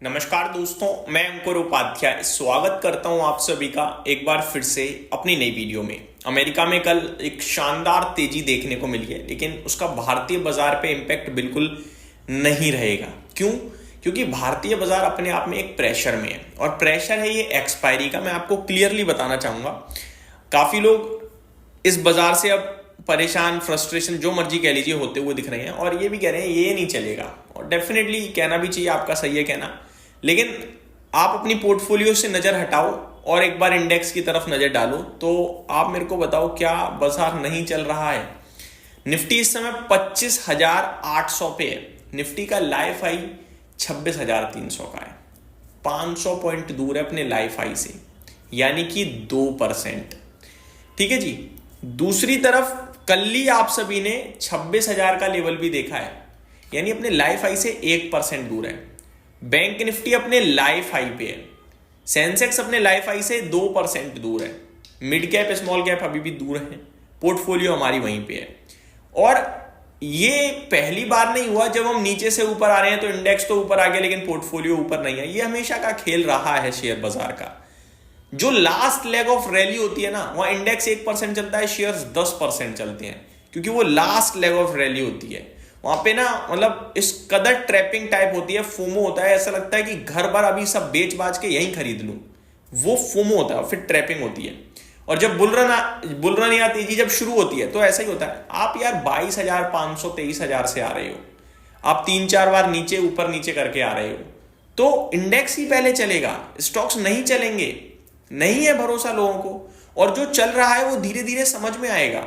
नमस्कार दोस्तों, मैं अंकुर उपाध्याय स्वागत करता हूं आप सभी का एक बार फिर से अपनी नई वीडियो में। अमेरिका में कल एक शानदार तेजी देखने को मिली है, लेकिन उसका भारतीय बाजार पे इम्पैक्ट बिल्कुल नहीं रहेगा। क्यों? क्योंकि भारतीय बाजार अपने आप में एक प्रेशर में है, और प्रेशर है ये एक्सपायरी का। मैं आपको क्लियरली बताना चाहूंगा, काफी लोग इस बाजार से अब परेशान, फ्रस्ट्रेशन, जो मर्जी कह लीजिए, होते हुए दिख रहे हैं, और ये भी कह रहे हैं ये नहीं चलेगा। और डेफिनेटली कहना भी चाहिए, आपका सही है कहना, लेकिन आप अपनी पोर्टफोलियो से नजर हटाओ और एक बार इंडेक्स की तरफ नजर डालो, तो आप मेरे को बताओ क्या बाजार नहीं चल रहा है। निफ्टी इस समय 25,800 पे है। निफ्टी का लाइफ हाई 26,300 का है, 500 पॉइंट दूर है अपने लाइफ हाई से, यानी कि 2%। ठीक है जी। दूसरी तरफ कल ही आप सभी ने 26,000 का लेवल भी देखा है, यानी अपने लाइफ हाई से 1% दूर है। बैंक निफ्टी अपने लाइफ हाई पे है। सेंसेक्स अपने लाइफ हाई से 2% दूर है। मिड कैप, स्मॉल कैप अभी भी दूर है। पोर्टफोलियो हमारी वहीं पे है। और ये पहली बार नहीं हुआ जब हम नीचे से ऊपर आ रहे हैं तो इंडेक्स तो ऊपर आ गया लेकिन पोर्टफोलियो ऊपर नहीं है। ये हमेशा का खेल रहा है शेयर बाजार का। जो लास्ट लेग ऑफ रैली होती है ना, वहां इंडेक्स 1% चलता है, शेयर्स 10% चलते हैं, क्योंकि वो लास्ट लेग ऑफ रैली होती है। वहां पे ना, मतलब इस कदर ट्रैपिंग टाइप होती है, फोमो होता है। ऐसा लगता है कि घर बार अभी सब बेच बाज के यहीं खरीद लूं, वो फोमो होता है, फिर ट्रैपिंग होती है। और जब बुलरन या तेजी जब शुरू होती है तो ऐसा ही होता है। आप यार 22,500 23,000 से आ रहे हो, आप 3-4 बार नीचे ऊपर नीचे करके आ रहे हो, तो इंडेक्स ही पहले चलेगा, स्टॉक्स नहीं चलेंगे। नहीं है भरोसा लोगों को, और जो चल रहा है वो धीरे धीरे समझ में आएगा।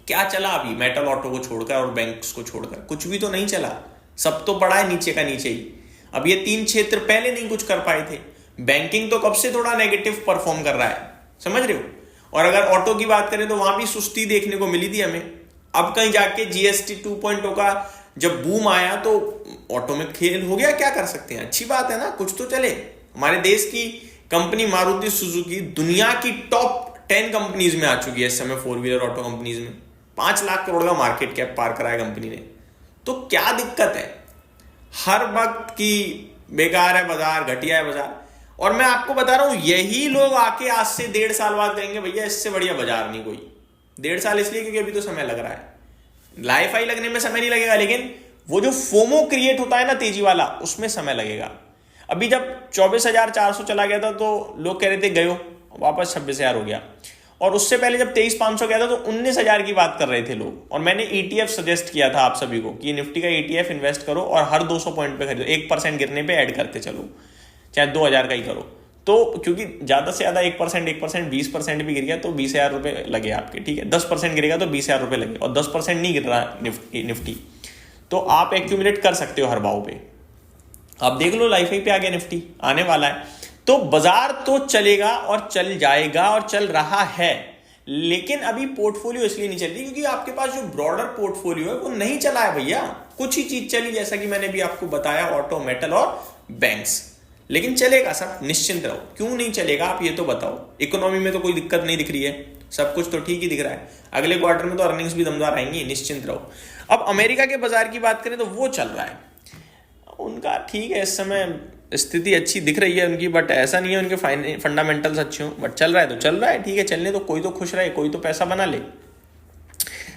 क्या चला अभी? मेटल ऑटो को छोड़कर और बैंक्स को छोड़कर कुछ भी तो नहीं चला, सब तो पड़ा है नीचे का नीचे ही। अब ये 3 क्षेत्र पहले नहीं कुछ कर पाए थे। बैंकिंग तो कब से थोड़ा नेगेटिव परफॉर्म कर रहा है, समझ रहे हो। और अगर ऑटो की बात करें तो वहां भी सुस्ती देखने को मिली थी हमें। अब कहीं जाके जीएसटी 2.0 का जब बूम आया तो ऑटो में खेल हो गया। क्या कर सकते हैं, अच्छी बात है ना, कुछ तो चले। हमारे देश की कंपनी मारुति सुजुकी दुनिया की टॉप 10 कंपनीज में आ चुकी है इस समय, 4 व्हीलर ऑटो कंपनीज में। 5 लाख करोड़ का मार्केट कैप पार करा है कंपनी ने। तो क्या दिक्कत है? हर वक्त की बेकार है बाजार, घटिया है बाजार। और मैं आपको बता रहा हूं, यही लोग आके आज से 1.5 साल बाद कहेंगे भैया इससे बढ़िया बाजार नहीं कोई। 1.5 साल इसलिए क्योंकि अभी तो समय लग रहा है। लाइफ हाई लगने में समय नहीं लगेगा, लेकिन वो जो फोमो क्रिएट होता है ना तेजी वाला, उसमें समय लगेगा। अभी जब 24,400 चला गया था तो लोग कह रहे थे गयो, वापस 26,000 हो गया। और उससे पहले जब 23,500 गया था तो 19,000 की बात कर रहे थे लोग। और मैंने ETF सजेस्ट किया था आप सभी को कि निफ्टी का ETF इन्वेस्ट करो और हर 200 पॉइंट पे खरीदो, 1% गिरने पे ऐड करते चलो, चाहे 2,000 का ही करो। तो क्योंकि ज्यादा से ज्यादा 1%, 20% भी गिर गया तो 20,000 रुपए लगे आपके। ठीक है, 10% गिरेगा तो 20,000 रुपए लगे, और 10% नहीं गिर रहा निफ्टी, तो आप एक्यूमुलेट कर सकते हो हर भाव पे। अब देख लो लाइफ हाई पे आ गया निफ्टी, आने वाला है। तो बाजार तो चलेगा और चल जाएगा और चल रहा है, लेकिन अभी पोर्टफोलियो इसलिए नहीं चल रही क्योंकि आपके पास जो ब्रॉडर पोर्टफोलियो है वो नहीं चला है भैया। कुछ ही चीज चली, जैसा कि मैंने भी आपको बताया, ऑटो, मेटल और बैंक्स। लेकिन चलेगा सब, निश्चिंत रहो। क्यों नहीं चलेगा आप ये तो बताओ। इकोनॉमी में तो कोई दिक्कत नहीं दिख रही है, सब कुछ तो ठीक ही दिख रहा है। अगले क्वार्टर में तो अर्निंग्स भी दमदार आएंगी, निश्चिंत रहो। अब अमेरिका के बाजार की बात करें तो वो चल रहा है उनका, ठीक है, इस समय स्थिति अच्छी दिख रही है उनकी, बट ऐसा नहीं है उनके फंडामेंटल्स अच्छे हों। बट चल रहा है तो चल रहा है, ठीक है, चलने तो, कोई तो खुश रहे, कोई तो पैसा बना ले।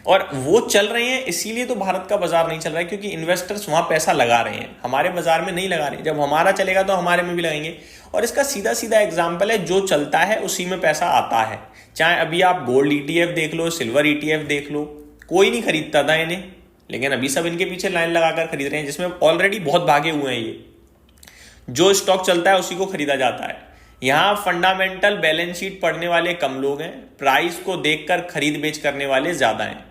और वो चल रहे हैं, इसीलिए तो भारत का बाजार नहीं चल रहा है, क्योंकि इन्वेस्टर्स वहां पैसा लगा रहे हैं, हमारे बाजार में नहीं लगा रहे हैं। जब हमारा चलेगा तो हमारे में भी लगाएंगे। और इसका सीधा सीधा एग्जाम्पल है, जो चलता है उसी में पैसा आता है। चाहे अभी आप गोल्ड ETF देख लो, सिल्वर ETF देख लो, कोई नहीं खरीदता था इन्हें, लेकिन अभी सब इनके पीछे लाइन लगाकर खरीद रहे हैं, जिसमें ऑलरेडी बहुत भागे हुए हैं। ये जो स्टॉक चलता है उसी को खरीदा जाता है। यहां फंडामेंटल बैलेंस शीट पढ़ने वाले कम लोग हैं, प्राइस को देखकर खरीद बेच करने वाले ज्यादा हैं।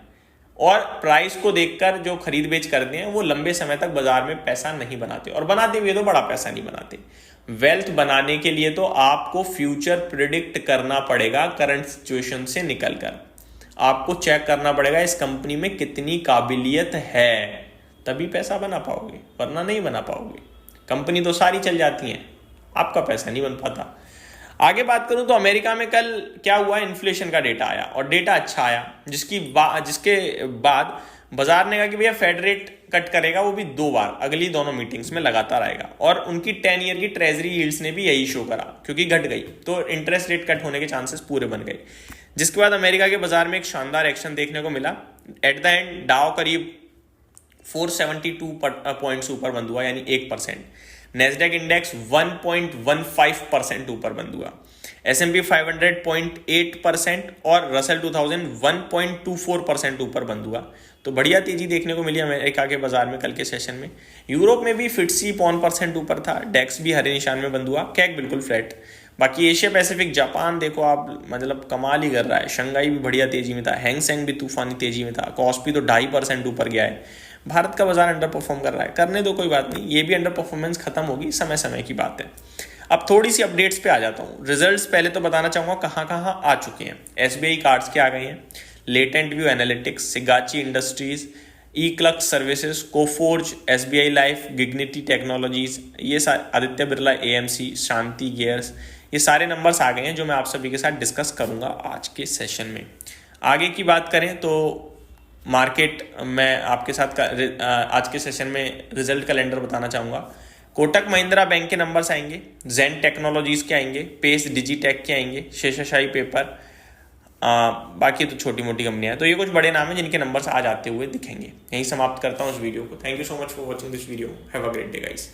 और प्राइस को देखकर जो खरीद बेच करते हैं वो लंबे समय तक बाजार में पैसा नहीं बनाते, और बनाते भी तो बड़ा पैसा नहीं बनाते। वेल्थ बनाने के लिए तो आपको फ्यूचर प्रिडिक्ट करना पड़ेगा, करंट सिचुएशन से निकलकर आपको चेक करना पड़ेगा इस कंपनी में कितनी काबिलियत है, तभी पैसा बना पाओगे, वरना नहीं बना पाओगे। कंपनी तो सारी चल जाती हैं, आपका पैसा नहीं बन पाता। आगे बात करूं तो अमेरिका में कल क्या हुआ, इन्फ्लेशन का डेटा आया और डेटा अच्छा आया, जिसके बाद बाजार ने कहा कि भैया फेड रेट कट करेगा, वो भी 2 बार अगली दोनों मीटिंग्स में लगातार आएगा। और उनकी 10 ईयर की ट्रेजरी यील्ड्स ने भी यही शो करा, क्योंकि घट गई तो इंटरेस्ट रेट कट होने के चांसेस पूरे बन गए। जिसके बाद अमेरिका के बाजार में एक शानदार एक्शन देखने को मिला। एट द एंड डाउ करीब 472 पॉइंट्स ऊपर बंद हुआ, यानी 1%। नेस्डेक इंडेक्स 1.15% ऊपर बंद हुआ। S&P 500 0.8% और रसल 2000 1.24% ऊपर बंद हुआ। तो बढ़िया तेजी देखने को मिली अमेरिका के बाजार में कल के सेशन में। यूरोप में भी FTSE 0.1% ऊपर था, डेक्स भी हरे निशान में बंद हुआ, कैक बिल्कुल फ्लैट। बाकी एशिया पैसिफिक जापान देखो आप, मतलब कमाल ही कर रहा है। शंघाई भी बढ़िया तेजी में था, हैंग सेंग भी तूफानी तेजी में था, कॉस्पी तो 2.5% ऊपर गया है। भारत का बाजार अंडर परफॉर्म कर रहा है, करने दो, कोई बात नहीं, ये भी अंडर परफॉर्मेंस खत्म होगी, समय समय की बात है। अब थोड़ी सी अपडेट्स पे आ जाता हूँ। रिजल्ट्स पहले तो बताना चाहूंगा कहाँ कहाँ आ चुके हैं। SBI कार्ड्स के आ गए हैं, Latent View Analytics, Sigachi Industries, eClerx Services, Coforge, SBI Life, Cigniti Technologies, ये आदित्य बिरला AMC, शांति गियर्स, ये सारे नंबर्स आ गए हैं जो मैं आप सभी के साथ डिस्कस करूंगा आज के सेशन में। आगे की बात करें तो मार्केट मैं आपके साथ आज के सेशन में रिजल्ट कैलेंडर बताना चाहूँगा। कोटक महिंद्रा बैंक के नंबर्स आएंगे, जेन टेक्नोलॉजीज के आएंगे, पेस डिजिटेक के आएंगे, शेषशाही पेपर, बाकी तो छोटी मोटी कंपनियां हैं। तो ये कुछ बड़े नाम हैं जिनके नंबर्स आज आते हुए दिखेंगे। यहीं समाप्त करता हूँ इस वीडियो को। Thank you so much for watching this video. Have a great day guys.